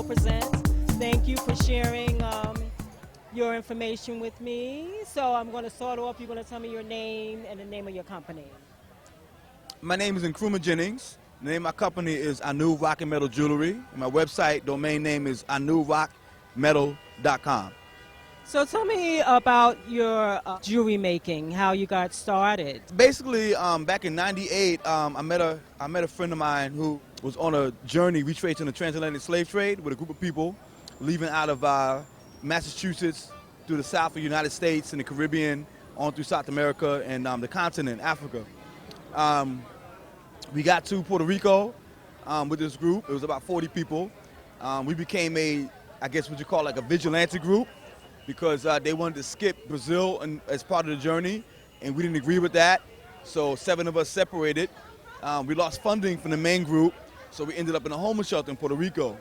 Presents. Thank you for sharing your information with me. So I'm going to start off. You're going to tell me your name and the name of your company. My name is Nkrumah Jennings. The name of my company is Anu Rock and Metal Jewelry. And my website domain name is anurockmetal.com. So tell me about your jewelry making, how you got started. Basically, back in '98, I met a friend of mine who was on a journey retracing the transatlantic slave trade with a group of people leaving out of Massachusetts through the south of the United States and the Caribbean on through South America and the continent, Africa. We got to Puerto Rico with this group. It was about 40 people. We became I guess what you call like a vigilante group, because they wanted to skip Brazil as part of the journey, and we didn't agree with that. So 7 of us separated. We lost funding from the main group, so we ended up in a homeless shelter in Puerto Rico.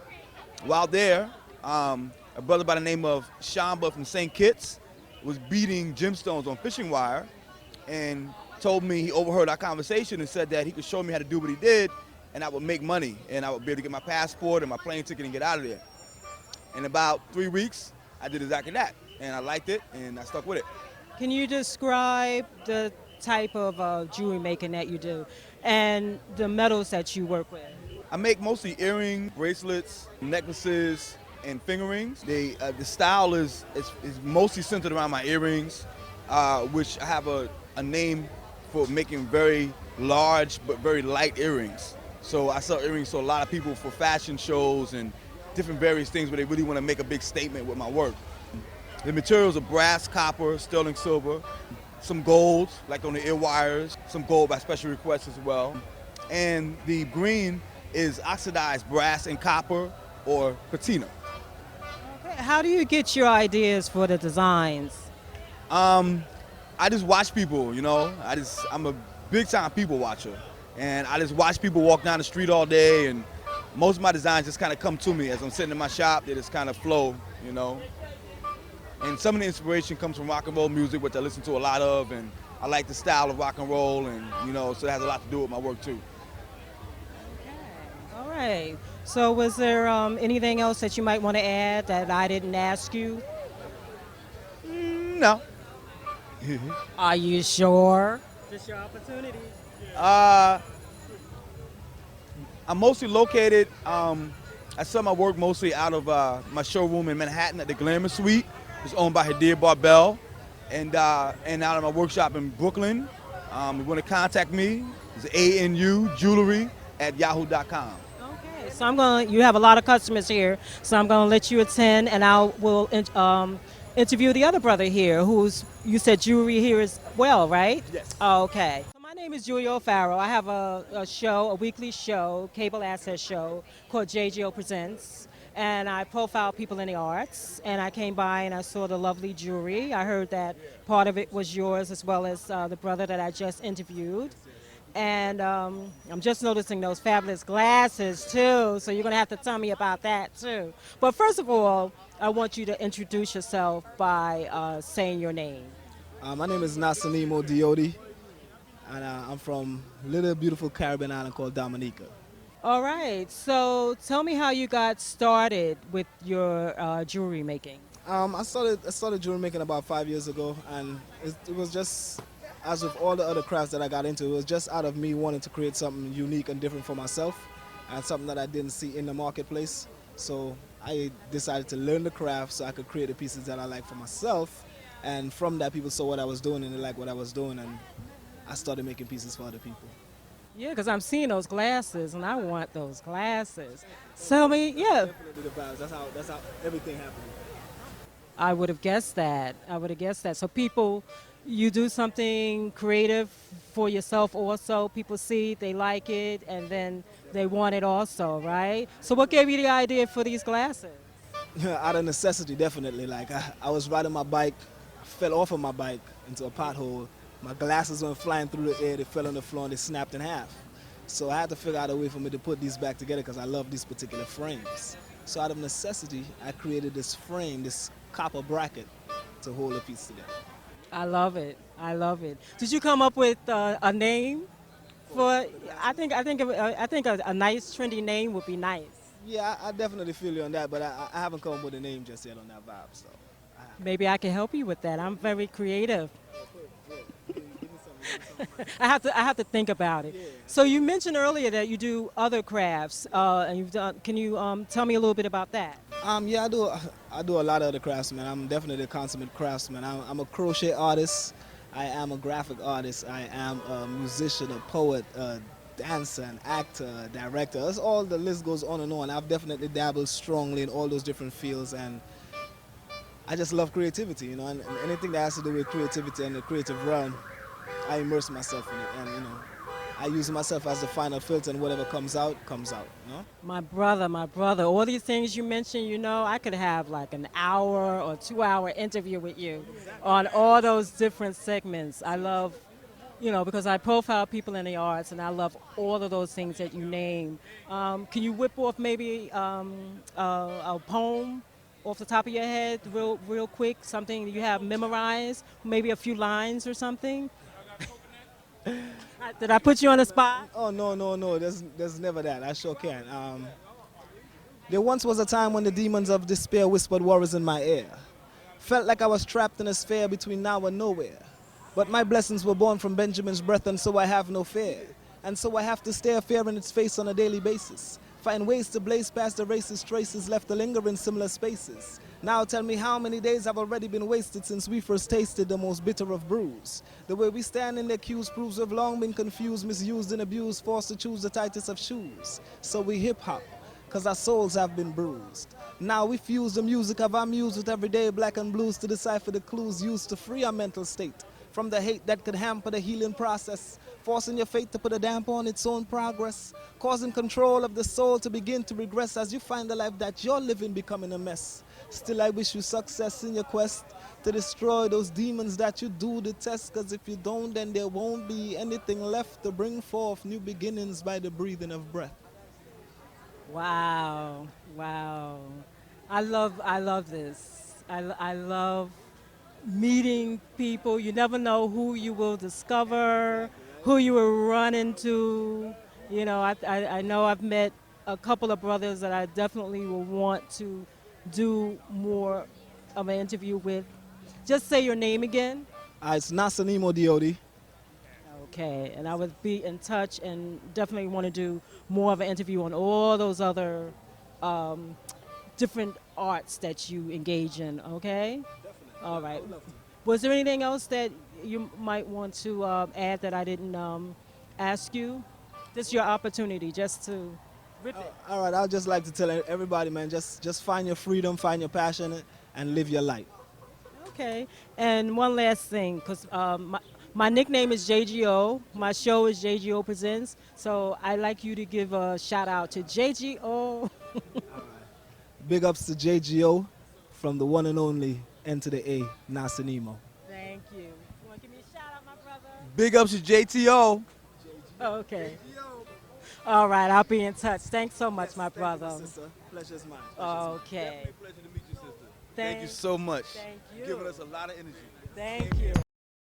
While there, a brother by the name of Shamba from St. Kitts was beating gemstones on fishing wire, and told me he overheard our conversation and said that he could show me how to do what he did, and I would make money, and I would be able to get my passport and my plane ticket and get out of there. In about 3 weeks, I did exactly that, and I liked it, and I stuck with it. Can you describe the type of jewelry making that you do and the metals that you work with? I make mostly earrings, bracelets, necklaces, and finger rings. The style is mostly centered around my earrings, which I have a name for making very large but very light earrings. So I sell earrings to a lot of people for fashion shows and different various things where they really want to make a big statement with my work. The materials are brass, copper, sterling silver, some gold, like on the ear wires, some gold by special request as well. And the green is oxidized brass and copper or patina. Okay. How do you get your ideas for the designs? I just watch people, you know. I'm a big time people watcher. And I just watch people walk down the street all day, and most of my designs just kind of come to me as I'm sitting in my shop. They just kind of flow, you know. And some of the inspiration comes from rock and roll music, which I listen to a lot of, and I like the style of rock and roll, and you know, so it has a lot to do with my work too. Okay. All right. So was there anything else that you might want to add that I didn't ask you? No. Are you sure? Just your opportunity. I'm mostly located, I sell my work mostly out of my showroom in Manhattan at the Glamour Suite. It's owned by Hadir Barbell. And out of my workshop in Brooklyn. If you want to contact me, it's anujewelry@yahoo.com. Okay, so you have a lot of customers here, so I'm going to let you attend, and I will interview the other brother here, you said jewelry here as well, right? Yes. Okay. So my name is Julia O'Farrell. I have a weekly show, cable access show called JGO Presents, and I profile people in the arts. And I came by and I saw the lovely jewelry. I heard that part of it was yours as well as the brother that I just interviewed. And I'm just noticing those fabulous glasses too, so you're going to have to tell me about that too. But first of all, I want you to introduce yourself by saying your name. My name is Nasanimo Diodi, and I'm from a little beautiful Caribbean island called Dominica. All right, so tell me how you got started with your jewelry making. I started jewelry making about 5 years ago, and it was just, as with all the other crafts that I got into, it was just out of me wanting to create something unique and different for myself, and something that I didn't see in the marketplace. So I decided to learn the craft so I could create the pieces that I like for myself, and from that people saw what I was doing and they liked what I was doing, and I started making pieces for other people. Yeah, because I'm seeing those glasses and I want those glasses. Tell me, yeah. Definitely the vibes. That's how everything happened. I would have guessed that. So people, you do something creative for yourself also. People see, they like it, and then they want it also, right? So what gave you the idea for these glasses? Out of necessity, definitely. Like I was riding my bike, I fell off of my bike into a pothole. My glasses went flying through the air, they fell on the floor and they snapped in half. So I had to figure out a way for me to put these back together because I love these particular frames. So out of necessity, I created this frame, this copper bracket to hold the piece together. I love it. Did you come up with a name for? I think a nice trendy name would be nice. Yeah, I definitely feel you on that, but I haven't come up with a name just yet on that vibe. So Maybe I can help you with that. I'm very creative. give me some. I have to think about it. Yeah. So you mentioned earlier that you do other crafts, and you've done. Can you tell me a little bit about that? Yeah, I do. I do a lot of other crafts, man. I'm definitely a consummate craftsman. I'm a crochet artist. I am a graphic artist. I am a musician, a poet, a dancer, an actor, a director. That's all the list goes on and on. I've definitely dabbled strongly in all those different fields, and I just love creativity, and anything that has to do with creativity and the creative realm, I immerse myself in it, and I use myself as the final filter, and whatever comes out, comes out. My brother, all these things you mentioned, I could have like an hour or 2 hour interview with you on all those different segments. I love, because I profile people in the arts and I love all of those things that you name. Can you whip off maybe a poem off the top of your head, real quick, something you have memorized, maybe a few lines or something? Did I put you on the spot? Oh no, no, no. There's never that. I sure can. There once was a time when the demons of despair whispered worries in my ear. Felt like I was trapped in a sphere between now and nowhere. But my blessings were born from Benjamin's breath, and so I have no fear. And so I have to stare fear in its face on a daily basis. Find ways to blaze past the racist traces left to linger in similar spaces. Now tell me how many days have already been wasted since we first tasted the most bitter of brews. The way we stand in the queues proves we've long been confused, misused and abused, forced to choose the tightest of shoes. So we hip hop, cause our souls have been bruised. Now we fuse the music of our muse with everyday black and blues to decipher the clues used to free our mental state from the hate that could hamper the healing process, forcing your fate to put a damper on its own progress, causing control of the soul to begin to regress as you find the life that you're living becoming a mess. Still, I wish you success in your quest to destroy those demons that you do detest, cause if you don't, then there won't be anything left to bring forth new beginnings by the breathing of breath. Wow, wow. I love this. I love meeting people. You never know who you will discover, who you will run into. I know I've met a couple of brothers that I definitely will want to do more of an interview with. Just say your name again. It's Nasanimo Diodi. Okay, and I would be in touch and definitely want to do more of an interview on all those other um, different arts that you engage in, okay? All right. Was there anything else that you might want to add that I didn't ask you? This is your opportunity just to rip it. All right, I'd just like to tell everybody, man, just find your freedom, find your passion, and live your light. Okay. And one last thing, because my nickname is JGO. My show is JGO Presents. So I'd like you to give a shout out to JGO. Big ups to JGO from the one and only N to the A, Nasanimo. Thank you. You want to give me a shout out, my brother? Big ups to JTO. Okay. All right, I'll be in touch. Thanks so much, my brother. Sister. Pleasure's mine. Okay. Pleasure to meet you, sister. Thank Thank you so much. Thank you. Giving us a lot of energy. Thank you.